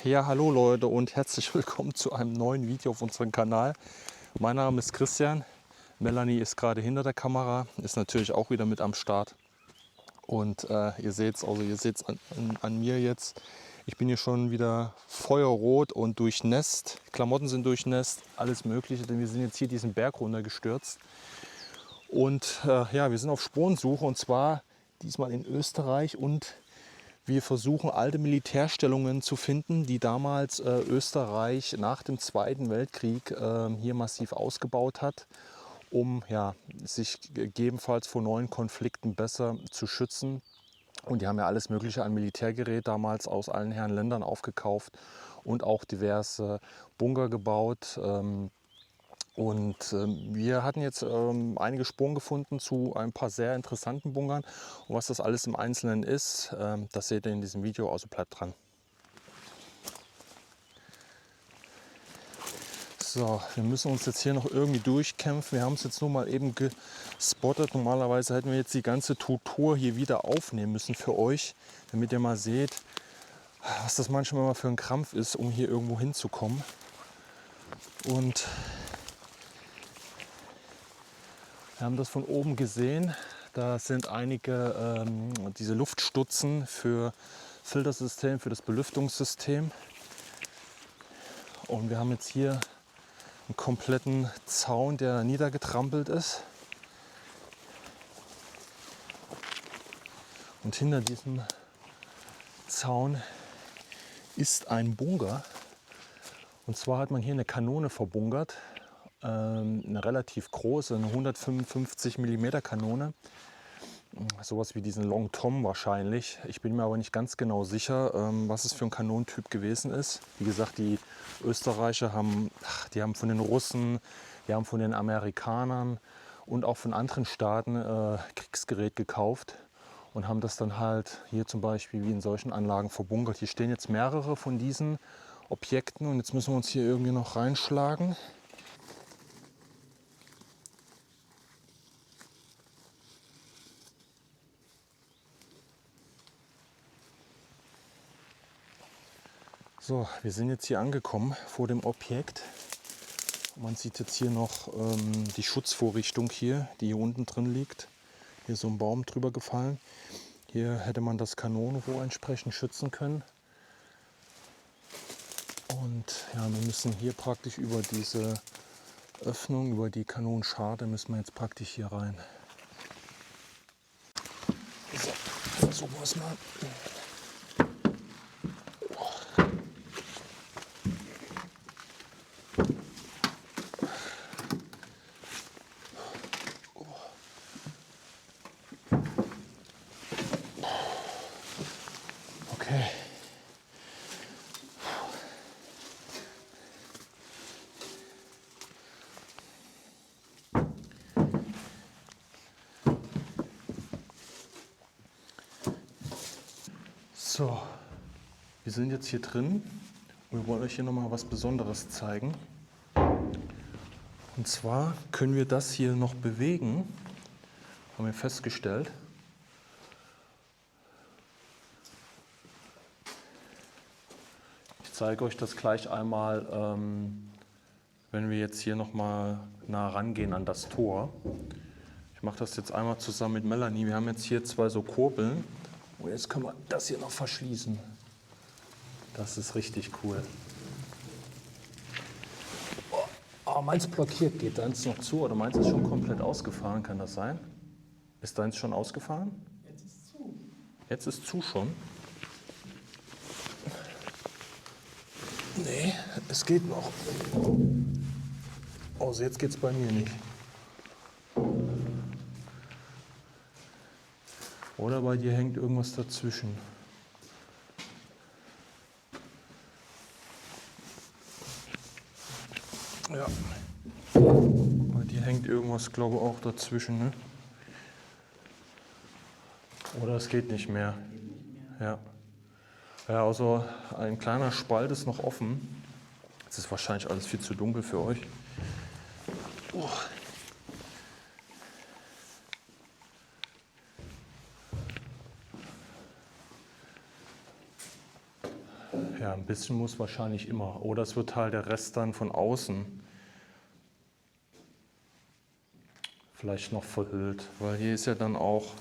Ja, hallo Leute und herzlich willkommen zu einem neuen Video auf unserem Kanal. Mein Name ist Christian, Melanie ist gerade hinter der Kamera, ist natürlich auch wieder mit am Start. Und ihr seht es an mir jetzt, ich bin hier schon wieder feuerrot und durchnässt. Klamotten sind durchnässt, alles Mögliche, denn wir sind jetzt hier diesen Berg runtergestürzt. Und ja, wir sind auf Spurensuche und zwar diesmal in Österreich und wir versuchen alte Militärstellungen zu finden, die damals Österreich nach dem Zweiten Weltkrieg hier massiv ausgebaut hat, um ja, sich gegebenenfalls vor neuen Konflikten besser zu schützen. Und die haben ja alles Mögliche an Militärgerät damals aus allen Herren Ländern aufgekauft und auch diverse Bunker gebaut. Wir hatten jetzt einige Spuren gefunden zu ein paar sehr interessanten Bunkern. Und was das alles im Einzelnen ist, das seht ihr in diesem Video, also bleibt dran. So, wir müssen uns jetzt hier noch irgendwie durchkämpfen. Wir haben es jetzt nur mal eben gespottet. Normalerweise hätten wir jetzt die ganze Tour hier wieder aufnehmen müssen für euch, damit ihr mal seht, was das manchmal mal für ein Krampf ist, um hier irgendwo hinzukommen. Und wir haben das von oben gesehen. Da sind einige diese Luftstutzen für Filtersystem, für das Belüftungssystem. Und wir haben jetzt hier einen kompletten Zaun, der niedergetrampelt ist. Und hinter diesem Zaun ist ein Bunker. Und zwar hat man hier eine Kanone verbunkert. Eine relativ große, eine 155 mm Kanone. Sowas wie diesen Long Tom wahrscheinlich. Ich bin mir aber nicht ganz genau sicher, was es für ein Kanonentyp gewesen ist. Wie gesagt, die Österreicher haben von den Russen, die haben von den Amerikanern und auch von anderen Staaten Kriegsgerät gekauft und haben das dann halt hier zum Beispiel wie in solchen Anlagen verbunkert. Hier stehen jetzt mehrere von diesen Objekten und jetzt müssen wir uns hier irgendwie noch reinschlagen. So, wir sind jetzt hier angekommen vor dem Objekt. Man sieht jetzt hier noch die Schutzvorrichtung hier, die hier unten drin liegt. Hier ist so ein Baum drüber gefallen. Hier hätte man das Kanonenrohr entsprechend schützen können. Und ja, wir müssen hier praktisch über diese Öffnung, über die Kanonenscharte, müssen wir jetzt praktisch hier rein. So, versuchen wir es mal. Okay. So, wir sind jetzt hier drin und wir wollen euch hier nochmal was Besonderes zeigen. Und zwar können wir das hier noch bewegen, haben wir festgestellt. Ich zeige euch das gleich einmal, wenn wir jetzt hier nochmal nah rangehen an das Tor. Ich mache das jetzt einmal zusammen mit Melanie. Wir haben jetzt hier zwei so Kurbeln und jetzt können wir das hier noch verschließen. Das ist richtig cool. Oh, meins blockiert. Geht deins noch zu oder meins ist schon komplett ausgefahren? Kann das sein? Ist deins schon ausgefahren? Jetzt ist zu. Jetzt ist zu schon? Nee, es geht noch. Also jetzt geht es bei mir nicht. Oder bei dir hängt irgendwas dazwischen. Ja. Bei dir hängt irgendwas, glaube ich, auch dazwischen, ne? Oder es geht nicht mehr. Ja. Ja, also ein kleiner Spalt ist noch offen. Es ist wahrscheinlich alles viel zu dunkel für euch. Oh. Ja, Ja, ein bisschen muss wahrscheinlich immer. Oder es wird halt der Rest dann von außen vielleicht noch verhüllt. Weil hier ist ja dann auch,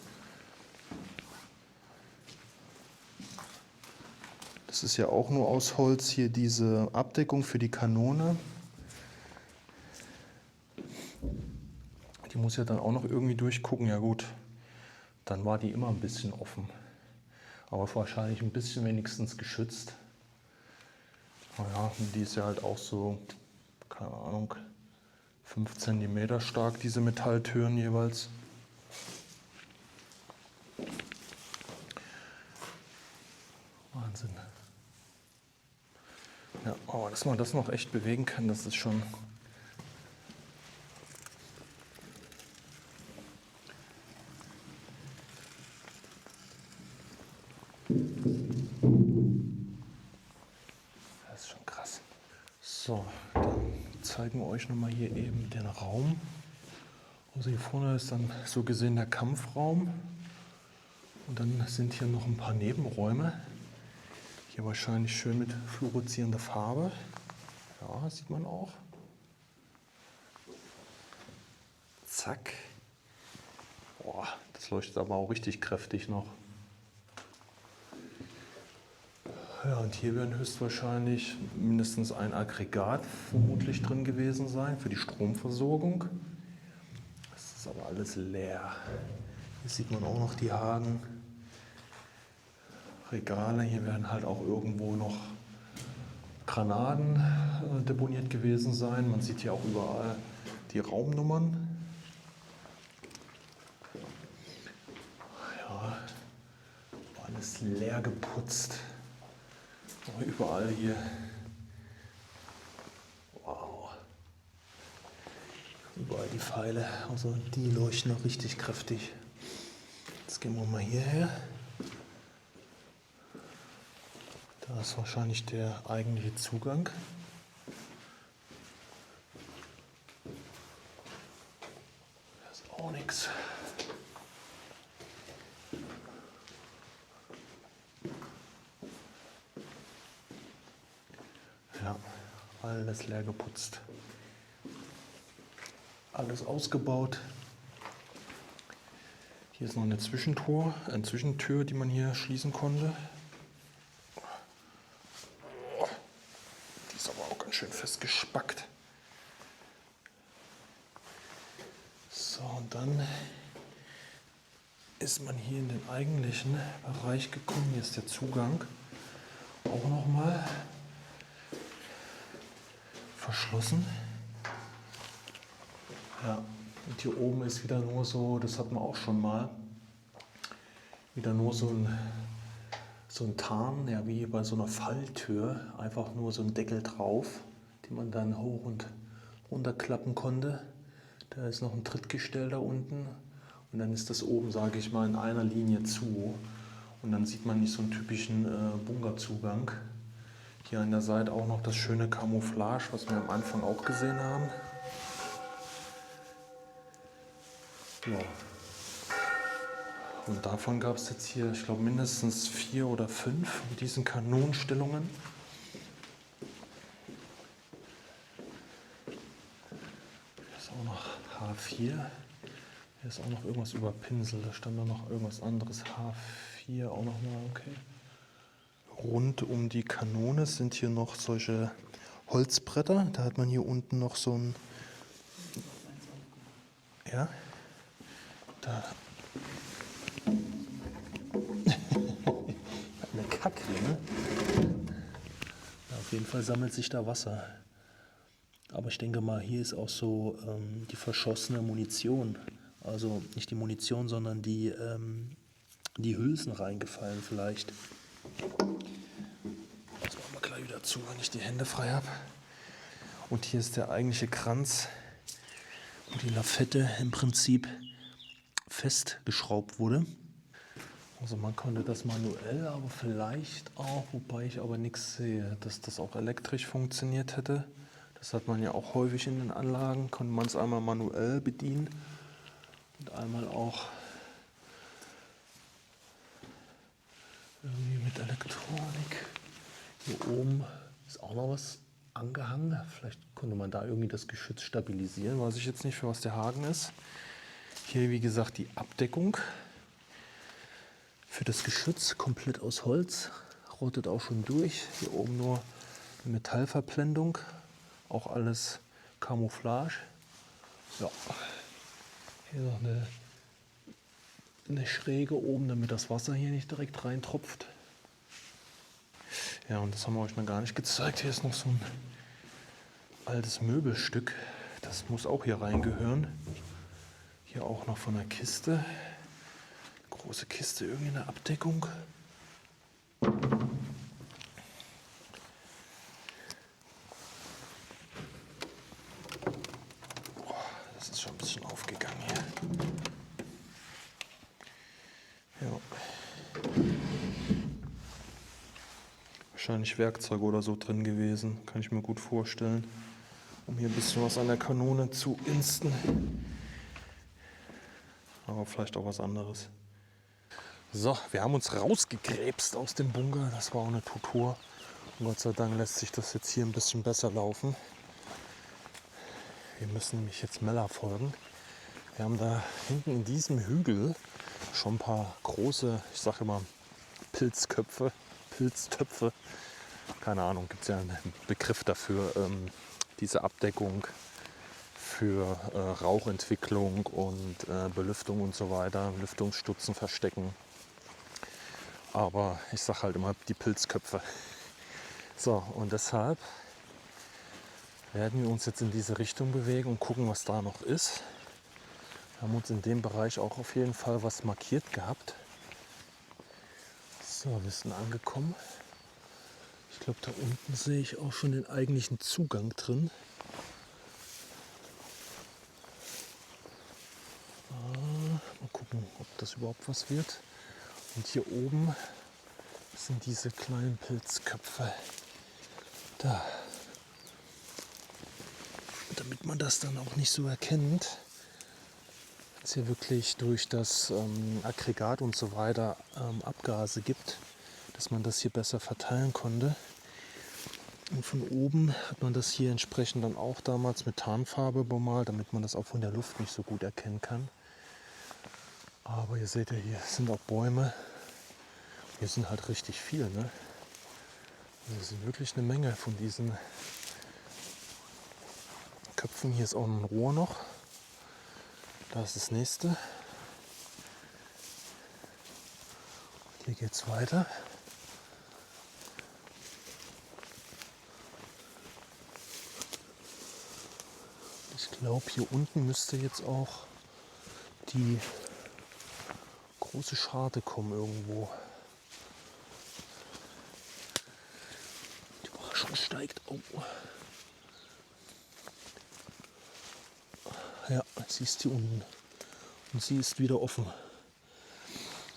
das ist ja auch nur aus Holz, hier diese Abdeckung für die Kanone. Die muss ja dann auch noch irgendwie durchgucken. Ja gut, dann war die immer ein bisschen offen. Aber wahrscheinlich ein bisschen wenigstens geschützt. Naja, die ist ja halt auch so, keine Ahnung, 5 cm stark, diese Metalltüren jeweils. Wahnsinn. Ja, aber dass man das noch echt bewegen kann, das ist schon... Das ist schon krass. So, dann zeigen wir euch nochmal hier eben den Raum. Also hier vorne ist dann so gesehen der Kampfraum. Und dann sind hier noch ein paar Nebenräume. Hier wahrscheinlich schön mit fluoreszierender Farbe. Ja, sieht man auch. Zack. Boah, das leuchtet aber auch richtig kräftig noch. Ja, und hier werden höchstwahrscheinlich mindestens ein Aggregat vermutlich drin gewesen sein für die Stromversorgung. Das ist aber alles leer. Hier sieht man auch noch die Haken. Regale, hier werden halt auch irgendwo noch Granaten deponiert gewesen sein. Man sieht hier auch überall die Raumnummern. Ja, alles leer geputzt. Aber überall hier. Wow. Überall die Pfeile. Also die leuchten noch richtig kräftig. Jetzt gehen wir mal hierher. Da ist wahrscheinlich der eigentliche Zugang. Da ist auch nichts. Ja, alles leer geputzt. Alles ausgebaut. Hier ist noch eine Zwischentür, die man hier schließen konnte. Die ist aber auch ganz schön festgespackt. So, und dann ist man hier in den eigentlichen Bereich gekommen. Hier ist der Zugang auch nochmal verschlossen. Ja, und hier oben ist wieder nur so, das hatten wir auch schon mal, wieder nur so ein Tarn, ja, wie bei so einer Falltür, einfach nur so ein Deckel drauf, den man dann hoch und runter klappen konnte. Da ist noch ein Trittgestell da unten und dann ist das oben, sage ich mal, in einer Linie zu und dann sieht man nicht so einen typischen Bunkerzugang. Hier an der Seite auch noch das schöne Camouflage, was wir am Anfang auch gesehen haben. Ja. Und davon gab es jetzt hier, ich glaube, mindestens 4 oder 5 mit diesen Kanonenstellungen. Hier ist auch noch H4. Hier ist auch noch irgendwas über Pinsel. Da stand da noch irgendwas anderes. H4 auch nochmal, okay. Rund um die Kanone sind hier noch solche Holzbretter. Da hat man hier unten noch so ein... Ja, da... Eine Kackrinne. Ja, auf jeden Fall sammelt sich da Wasser. Aber ich denke mal, hier ist auch so die verschossene Munition. Also nicht die Munition, sondern die Hülsen reingefallen vielleicht. Das machen wir gleich wieder zu, wenn ich die Hände frei habe. Und hier ist der eigentliche Kranz, wo die Lafette im Prinzip festgeschraubt wurde. Also man konnte das manuell, aber vielleicht auch, wobei ich aber nichts sehe, dass das auch elektrisch funktioniert hätte. Das hat man ja auch häufig in den Anlagen, konnte man es einmal manuell bedienen und einmal auch irgendwie mit Elektronik. Hier oben ist auch noch was angehangen. Vielleicht konnte man da irgendwie das Geschütz stabilisieren. Weiß ich jetzt nicht, für was der Haken ist. Hier, wie gesagt, die Abdeckung für das Geschütz, komplett aus Holz. Rottet auch schon durch. Hier oben nur eine Metallverblendung. Auch alles Camouflage. Ja. Hier noch eine Schräge oben, damit das Wasser hier nicht direkt reintropft. Ja, und das haben wir euch noch gar nicht gezeigt. Hier ist noch so ein altes Möbelstück. Das muss auch hier reingehören. Hier auch noch von der Kiste. Große Kiste, irgendwie eine Abdeckung. Das ist schon ein bisschen aufgegangen hier. Ja. Wahrscheinlich Werkzeug oder so drin gewesen, kann ich mir gut vorstellen, um hier ein bisschen was an der Kanone zu insten. Aber vielleicht auch was anderes. So, wir haben uns rausgekrebst aus dem Bunker. Das war auch eine Tortur. Und Gott sei Dank lässt sich das jetzt hier ein bisschen besser laufen. Wir müssen nämlich jetzt Mella folgen. Wir haben da hinten in diesem Hügel schon ein paar große, ich sage immer Pilztöpfe. Keine Ahnung, gibt es ja einen Begriff dafür. Diese Abdeckung für Rauchentwicklung und Belüftung und so weiter. Lüftungsstutzen verstecken. Aber ich sage halt immer die Pilzköpfe. So, und deshalb werden wir uns jetzt in diese Richtung bewegen und gucken, was da noch ist. Wir haben uns in dem Bereich auch auf jeden Fall was markiert gehabt. So, wir sind angekommen. Ich glaube, da unten sehe ich auch schon den eigentlichen Zugang drin. Mal gucken, ob das überhaupt was wird. Und hier oben sind diese kleinen Pilzköpfe. Da. Damit man das dann auch nicht so erkennt, es hier wirklich durch das Aggregat und so weiter Abgase gibt, dass man das hier besser verteilen konnte. Und von oben hat man das hier entsprechend dann auch damals mit Tarnfarbe bemalt, damit man das auch von der Luft nicht so gut erkennen kann. Aber ihr seht ja, hier sind auch Bäume. Hier sind halt richtig viel, ne? Also es sind wirklich eine Menge von diesen Köpfen. Hier ist auch ein Rohr noch. Da ist das nächste. Hier geht es weiter. Ich glaube, hier unten müsste jetzt auch die große Scharte kommen irgendwo. Die Überraschung steigt. Oh. Ja, sie ist hier unten. Und sie ist wieder offen.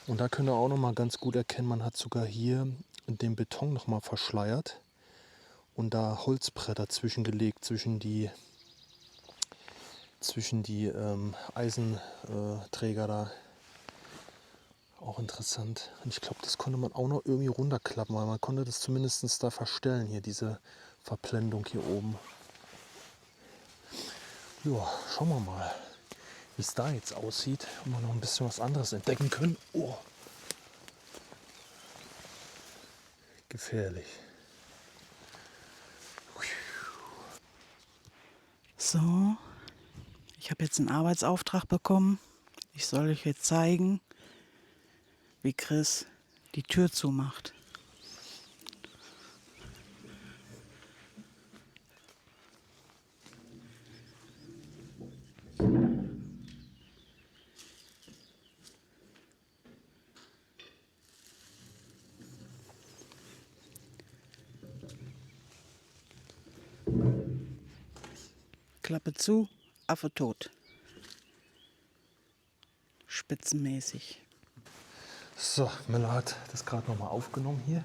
Und da könnt ihr auch noch mal ganz gut erkennen, man hat sogar hier den Beton noch mal verschleiert und da Holzbretter zwischengelegt, zwischen die Eisenträger da. Auch interessant. Und ich glaube, das konnte man auch noch irgendwie runterklappen, weil man konnte das zumindest da verstellen, hier diese Verblendung hier oben. Ja, schauen wir mal, wie es da jetzt aussieht, ob wir noch ein bisschen was anderes entdecken können. Oh. Gefährlich. So, ich habe jetzt einen Arbeitsauftrag bekommen. Ich soll euch jetzt zeigen, wie Chris die Tür zumacht. Klappe zu, Affe tot. Spitzenmäßig. So, Mella hat das gerade noch mal aufgenommen hier.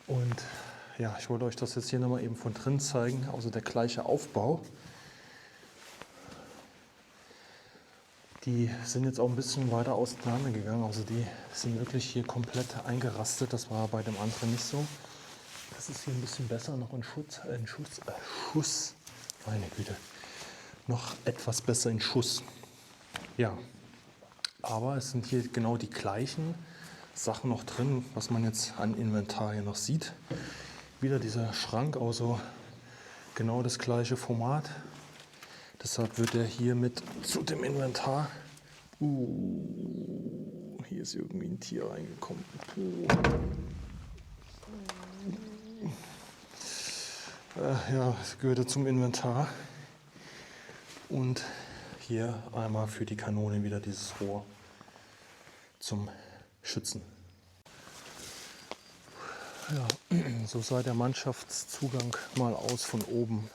Und ja, ich wollte euch das jetzt hier noch mal eben von drin zeigen. Also der gleiche Aufbau. Die sind jetzt auch ein bisschen weiter auseinandergegangen. Also die sind wirklich hier komplett eingerastet. Das war bei dem anderen nicht so. Das ist hier ein bisschen besser, noch in Schuss. Meine Güte. Noch etwas besser in Schuss. Ja, aber es sind hier genau die gleichen Sachen noch drin, was man jetzt an Inventar hier noch sieht. Wieder dieser Schrank, also genau das gleiche Format. Deshalb wird er hier mit zu dem Inventar. Hier ist irgendwie ein Tier reingekommen. Ja, es gehörte zum Inventar. Und hier einmal für die Kanone wieder dieses Rohr zum Schützen. Ja, so sah der Mannschaftszugang mal aus von oben.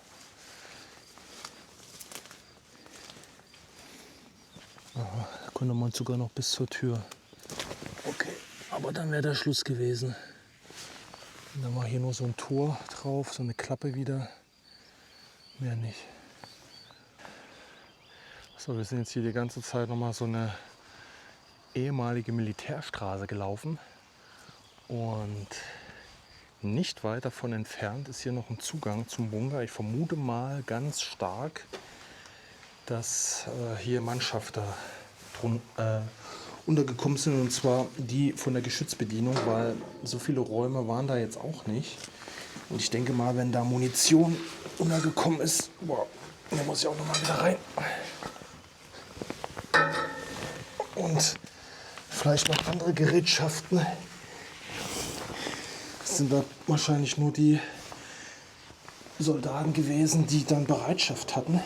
Aha, da konnte man sogar noch bis zur Tür. Okay, aber dann wäre der Schluss gewesen. Und dann war hier nur so ein Tor drauf, so eine Klappe wieder. Mehr nicht. So, wir sind jetzt hier die ganze Zeit nochmal so eine ehemalige Militärstraße gelaufen. Und nicht weit davon entfernt ist hier noch ein Zugang zum Bunker. Ich vermute mal ganz stark, dass hier Mannschaften untergekommen sind. Und zwar die von der Geschützbedienung, weil so viele Räume waren da jetzt auch nicht. Und ich denke mal, wenn da Munition untergekommen ist, boah, da muss ich auch nochmal wieder rein. Und vielleicht noch andere Gerätschaften. Das sind da wahrscheinlich nur die Soldaten gewesen, die dann Bereitschaft hatten.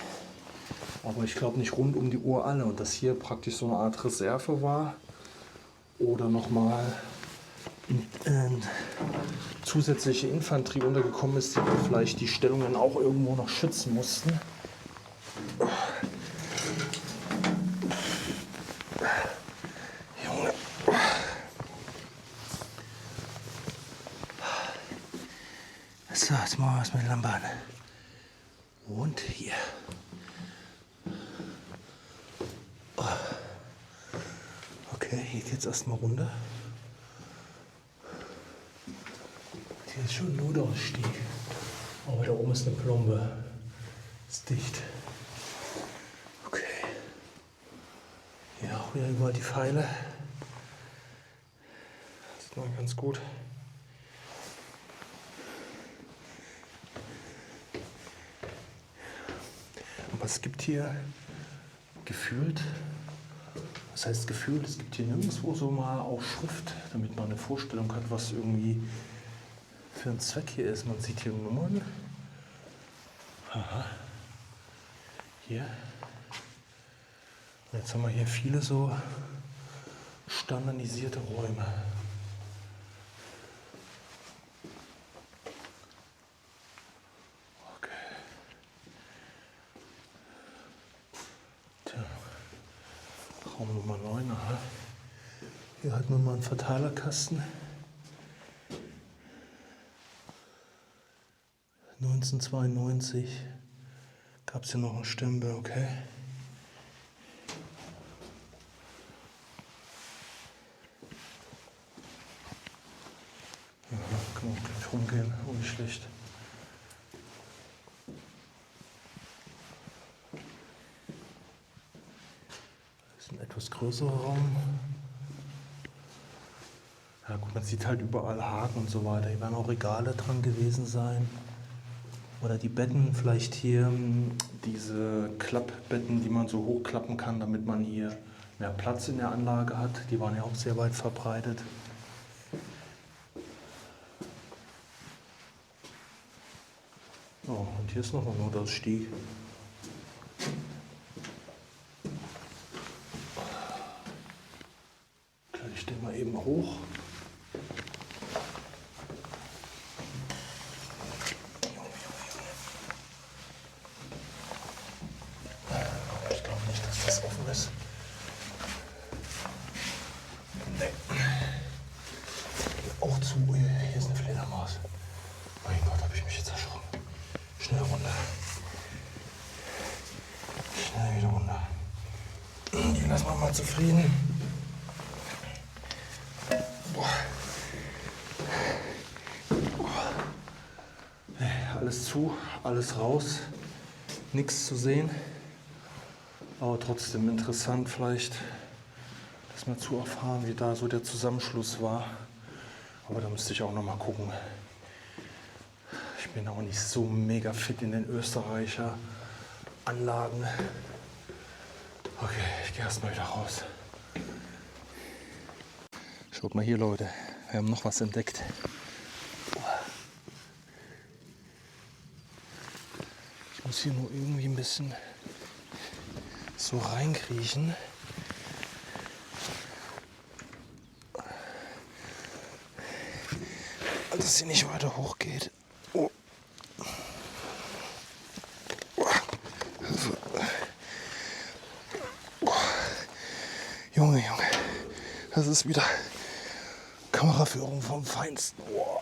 Aber ich glaube nicht rund um die Uhr alle. Und dass hier praktisch so eine Art Reserve war oder nochmal zusätzliche Infanterie untergekommen ist, die vielleicht die Stellungen auch irgendwo noch schützen mussten. Junge. So, jetzt machen wir was mit der Lampe an. Und hier. Okay, hier geht's erstmal runter. Hier ist schon ein Notausstieg. Aber da oben ist eine Plombe. Ist dicht. Okay. Hier auch wieder überall die Pfeile. Das ist mal ganz gut. Aber es gibt hier gefühlt, das heißt gefühlt, es gibt hier nirgendwo so mal auch Schrift, damit man eine Vorstellung hat, was irgendwie für ein Zweck hier ist. Man sieht hier Nummern. Aha. Hier. Und jetzt haben wir hier viele so standardisierte Räume. Raum Nummer 9, aha. Hier hat man mal einen Verteilerkasten. 1992 gab es hier noch einen Stempel, okay. Aha, kann man auch gleich rumgehen, auch nicht schlecht. Ein etwas größerer Raum. Ja gut, man sieht halt überall Haken und so weiter. Hier werden auch Regale dran gewesen sein. Oder die Betten, vielleicht hier diese Klappbetten, die man so hochklappen kann, damit man hier mehr Platz in der Anlage hat. Die waren ja auch sehr weit verbreitet. Oh, und hier ist noch ein Notausstieg. Ich stehe mal eben hoch. Ich glaube nicht, dass das offen ist. Nee. Auch zu. Ui, hier ist eine Fledermaus. Mein Gott, habe ich mich jetzt erschrocken. Schnell runter. Schnell wieder runter. Die lassen wir mal zufrieden. zu, alles raus, nichts zu sehen. Aber trotzdem interessant vielleicht, das mal zu erfahren, wie da so der Zusammenschluss war. Aber da müsste ich auch noch mal gucken. Ich bin auch nicht so mega fit in den Österreicher Anlagen. Okay, ich gehe erstmal wieder raus. Schaut mal hier, Leute, wir haben noch was entdeckt. Ich muss hier nur irgendwie ein bisschen so reinkriechen. Dass sie nicht weiter hoch geht. Oh. Junge, das ist wieder Kameraführung vom Feinsten. Oh.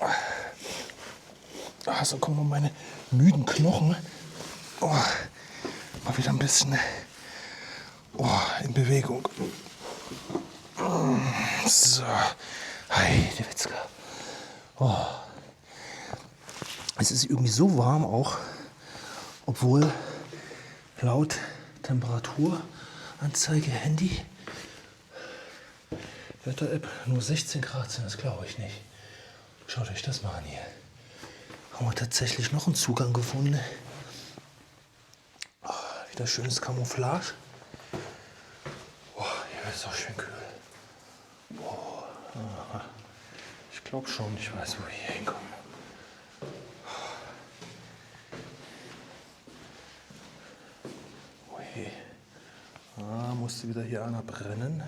So kommen mal meine müden Knochen. Oh. Mal wieder ein bisschen in Bewegung. So. Hi, die Witzka. Oh. Es ist irgendwie so warm auch, obwohl laut Temperaturanzeige Handy Wetter-App nur 16 Grad sind, das glaube ich nicht. Schaut euch das mal an hier. Haben wir tatsächlich noch einen Zugang gefunden. Oh, wieder schönes Camouflage. Oh, hier ist auch schön kühl. Oh, ich glaube schon, ich weiß, wo wir hier hinkommen. Okay. Musste wieder hier einer brennen.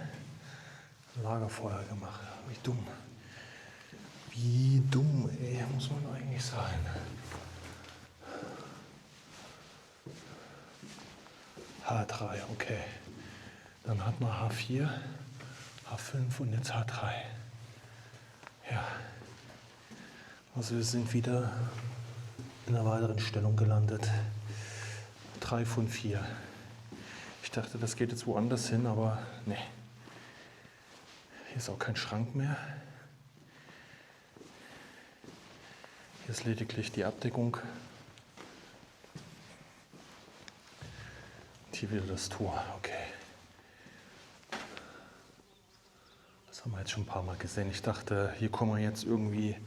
Lagerfeuer gemacht. Wie dumm. Wie dumm, ey, muss man eigentlich sein. H3, okay. Dann hat man H4, H5 und jetzt H3. Ja. Also wir sind wieder in einer weiteren Stellung gelandet. 3 von 4. Ich dachte, das geht jetzt woanders hin, aber ne. Hier ist auch kein Schrank mehr. Hier ist lediglich die Abdeckung. Und hier wieder das Tor. Okay. Das haben wir jetzt schon ein paar Mal gesehen. Ich dachte, hier kommen wir jetzt irgendwie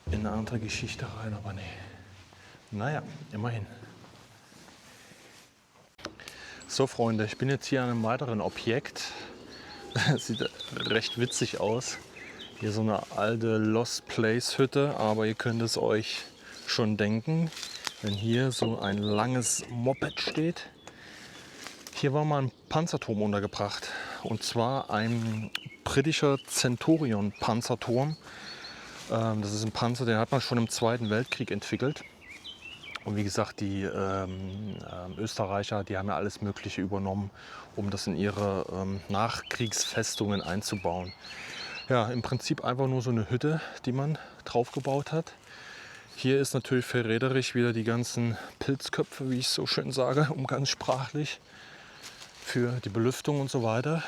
in eine andere Geschichte rein, aber nee. Naja, immerhin. So Freunde, ich bin jetzt hier an einem weiteren Objekt. Sieht recht witzig aus. Hier so eine alte Lost Place Hütte, aber ihr könnt es euch schon denken, wenn hier so ein langes Moped steht. Hier war mal ein Panzerturm untergebracht, und zwar ein britischer Centurion Panzerturm. Das ist ein Panzer, den hat man schon im Zweiten Weltkrieg entwickelt. Und wie gesagt, die Österreicher, die haben ja alles Mögliche übernommen, um das in ihre Nachkriegsfestungen einzubauen. Ja, im Prinzip einfach nur so eine Hütte, die man drauf gebaut hat. Hier ist natürlich verräterisch wieder die ganzen Pilzköpfe, wie ich so schön sage, umgangssprachlich, für die Belüftung und so weiter.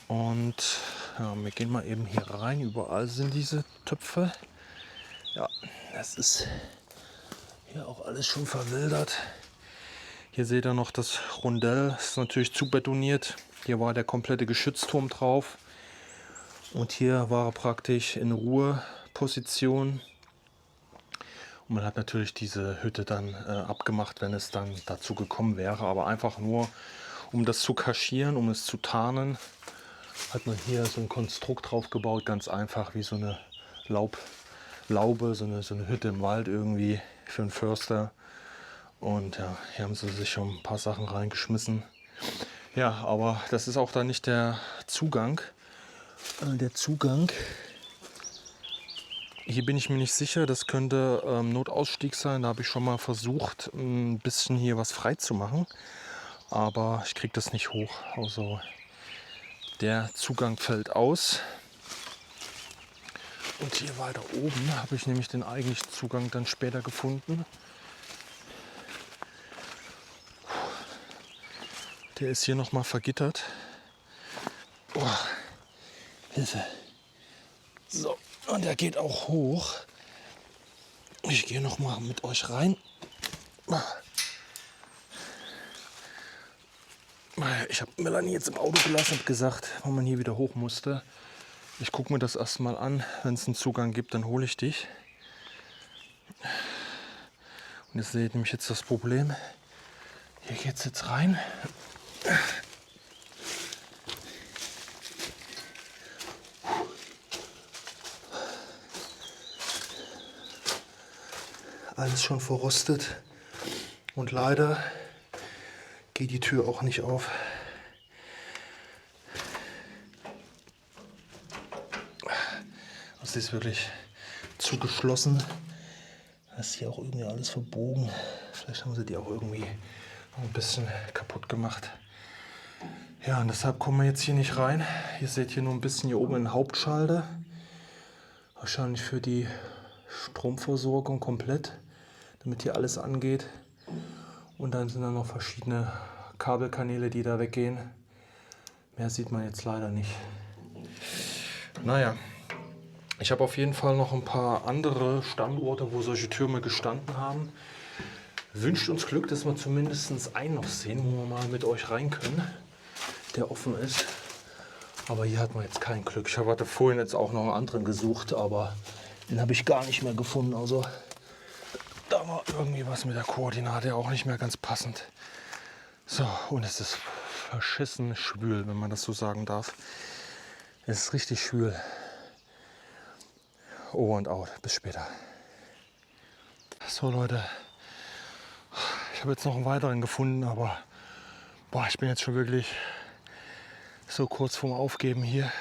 Und ja, wir gehen mal eben hier rein. Überall sind diese Töpfe. Ja, das ist hier auch alles schon verwildert. Hier seht ihr noch das Rondell, das ist natürlich zubetoniert. Hier war der komplette Geschützturm drauf. Und hier war er praktisch in Ruheposition. Und man hat natürlich diese Hütte dann abgemacht, wenn es dann dazu gekommen wäre. Aber einfach nur, um das zu kaschieren, um es zu tarnen, hat man hier so ein Konstrukt drauf gebaut. Ganz einfach wie so eine Laube, so eine Hütte im Wald irgendwie für einen Förster. Und ja, hier haben sie sich schon ein paar Sachen reingeschmissen. Ja, aber das ist auch da nicht der Zugang. Hier bin ich mir nicht sicher, das könnte Notausstieg sein. Da habe ich schon mal versucht, ein bisschen hier was frei zu machen. Aber ich kriege das nicht hoch. Also der Zugang fällt aus. Und hier weiter oben habe ich nämlich den eigentlichen Zugang dann später gefunden. Der ist hier nochmal vergittert. Oh, Hilfe. So, und der geht auch hoch. Ich gehe noch mal mit euch rein. Ich habe Melanie jetzt im Auto gelassen und gesagt, wenn man hier wieder hoch musste, ich gucke mir das erstmal an. Wenn es einen Zugang gibt, dann hole ich dich. Und ihr seht nämlich jetzt das Problem. Hier geht es jetzt rein. Alles schon verrostet. Und leider geht die Tür auch nicht auf. Das ist wirklich zugeschlossen. Das ist hier auch irgendwie alles verbogen. Vielleicht haben sie die auch irgendwie ein bisschen kaputt gemacht. Ja, und deshalb kommen wir jetzt hier nicht rein. Ihr seht hier nur ein bisschen hier oben einen Hauptschalter. Wahrscheinlich für die Stromversorgung komplett, damit hier alles angeht. Und dann sind da noch verschiedene Kabelkanäle, die da weggehen. Mehr sieht man jetzt leider nicht. Naja, ich habe auf jeden Fall noch ein paar andere Standorte, wo solche Türme gestanden haben. Wünscht uns Glück, dass wir zumindest einen noch sehen, wo wir mal mit euch rein können, der offen ist. Aber hier hat man jetzt kein Glück. Ich hatte vorhin jetzt auch noch einen anderen gesucht, aber den habe ich gar nicht mehr gefunden. Also da war irgendwie was mit der Koordinate auch nicht mehr ganz passend. So, und es ist verschissen schwül, wenn man das so sagen darf. Es ist richtig schwül. Over und out. Bis später. So Leute, ich habe jetzt noch einen weiteren gefunden, aber boah, ich bin jetzt schon wirklich so kurz vorm Aufgeben hier.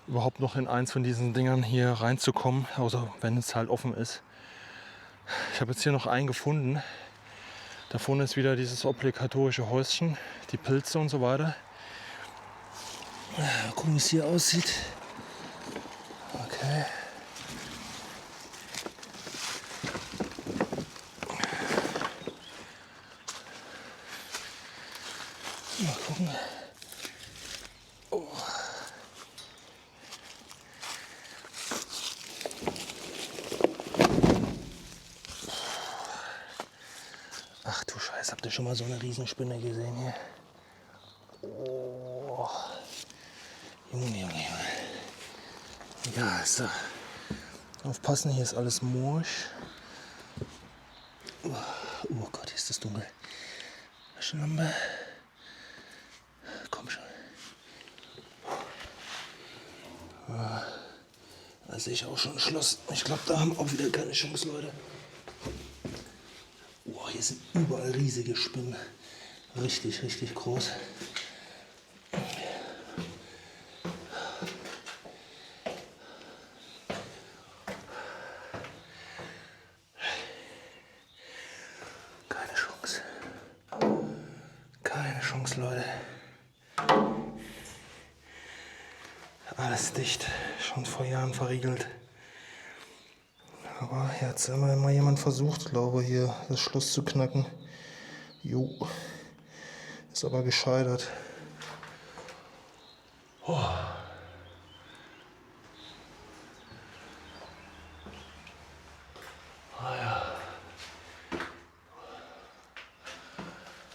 Überhaupt noch in eins von diesen Dingern hier reinzukommen, außer wenn es halt offen ist. Ich habe jetzt hier noch einen gefunden. Da vorne ist wieder dieses obligatorische Häuschen, die Pilze und so weiter. Mal gucken, wie es hier aussieht. Okay. Mal gucken. Oh. Ach du Scheiße, habt ihr schon mal so eine Riesenspinne gesehen hier? Oh. Junge, Junge, Junge. Ja, so. Aufpassen, hier ist alles morsch. Oh Gott, hier ist das dunkel. Taschenlampe. Komm schon. Da sehe ich auch schon ein Schloss. Ich glaube, da haben wir auch wieder keine Chance, Leute. Oh, hier sind überall riesige Spinnen. Richtig, richtig groß. Keine Chance. Keine Chance, Leute. Alles dicht. Schon vor Jahren verriegelt. Aber jetzt hat mal jemand versucht, glaube ich, hier das Schloss zu knacken. Jo. Ist aber gescheitert. Oh. Ah ja.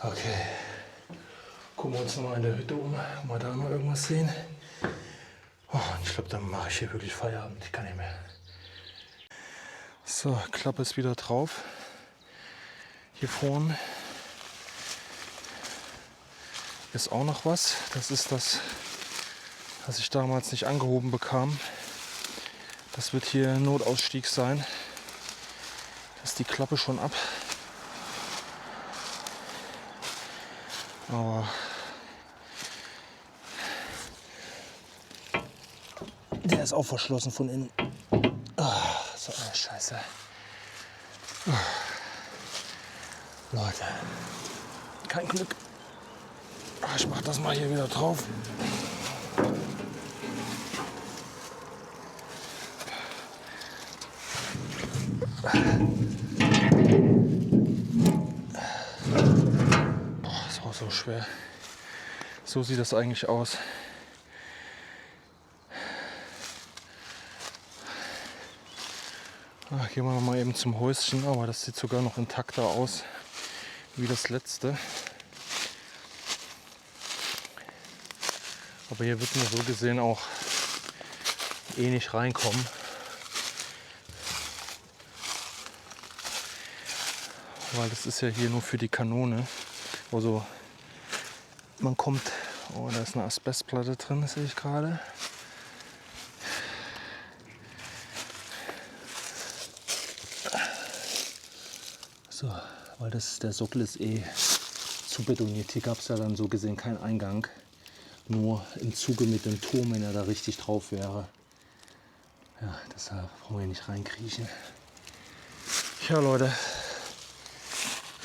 Okay. Gucken wir uns noch mal in der Hütte um, ob wir da noch irgendwas sehen. Oh, ich glaube, dann mache ich hier wirklich Feierabend. Ich kann nicht mehr. So, Klappe ist wieder drauf. Hier vorne ist auch noch was. Das ist das, was ich damals nicht angehoben bekam. Das wird hier ein Notausstieg sein. Da ist die Klappe schon ab. Aber der ist auch verschlossen von innen. Ach, so eine Scheiße. Leute, kein Glück. Ich mach das mal hier wieder drauf. Boah, das war so schwer. So sieht das eigentlich aus. Gehen wir noch mal eben zum Häuschen, aber das sieht sogar noch intakter aus wie das letzte. Aber hier wird mir so gesehen auch eh nicht reinkommen. Weil das ist ja hier nur für die Kanone. Also man kommt, oh, da ist eine Asbestplatte drin, das sehe ich gerade. So, weil der Sockel ist eh zu betoniert. Hier gab es ja dann so gesehen keinen Eingang. Nur im Zuge mit dem Turm, wenn er da richtig drauf wäre. Ja, deshalb brauchen wir nicht reinkriechen. Ja, Leute,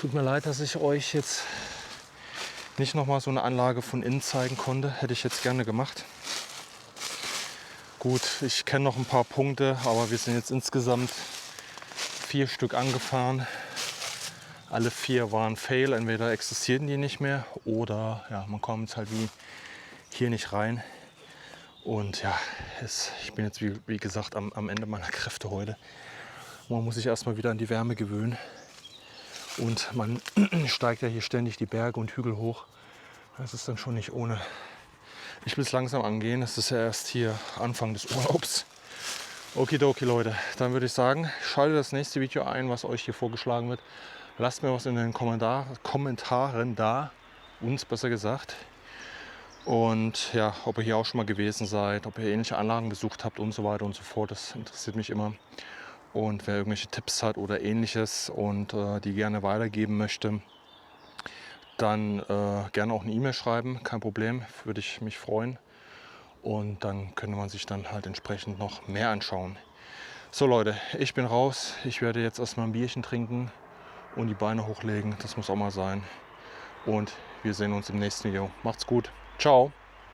tut mir leid, dass ich euch jetzt nicht nochmal so eine Anlage von innen zeigen konnte. Hätte ich jetzt gerne gemacht. Gut, ich kenne noch ein paar Punkte, aber wir sind jetzt insgesamt 4 Stück angefahren. Alle 4 waren Fail, entweder existierten die nicht mehr oder ja, man kommt halt wie hier nicht rein. Und ja, ich bin jetzt wie gesagt am Ende meiner Kräfte heute. Man muss sich erstmal wieder an die Wärme gewöhnen. Und man steigt ja hier ständig die Berge und Hügel hoch. Das ist dann schon nicht ohne. Ich will es langsam angehen. Es ist ja erst hier Anfang des Urlaubs. Okidoki, Leute. Dann würde ich sagen, schaltet das nächste Video ein, was euch hier vorgeschlagen wird. Lasst mir was in den Kommentaren da. Uns besser gesagt. Und ja, ob ihr hier auch schon mal gewesen seid, ob ihr ähnliche Anlagen besucht habt und so weiter und so fort. Das interessiert mich immer. Und wer irgendwelche Tipps hat oder ähnliches und die gerne weitergeben möchte, dann gerne auch eine E-Mail schreiben. Kein Problem, würde ich mich freuen. Und dann könnte man sich dann halt entsprechend noch mehr anschauen. So Leute, ich bin raus. Ich werde jetzt erstmal ein Bierchen trinken und die Beine hochlegen. Das muss auch mal sein. Und wir sehen uns im nächsten Video. Macht's gut. Ciao.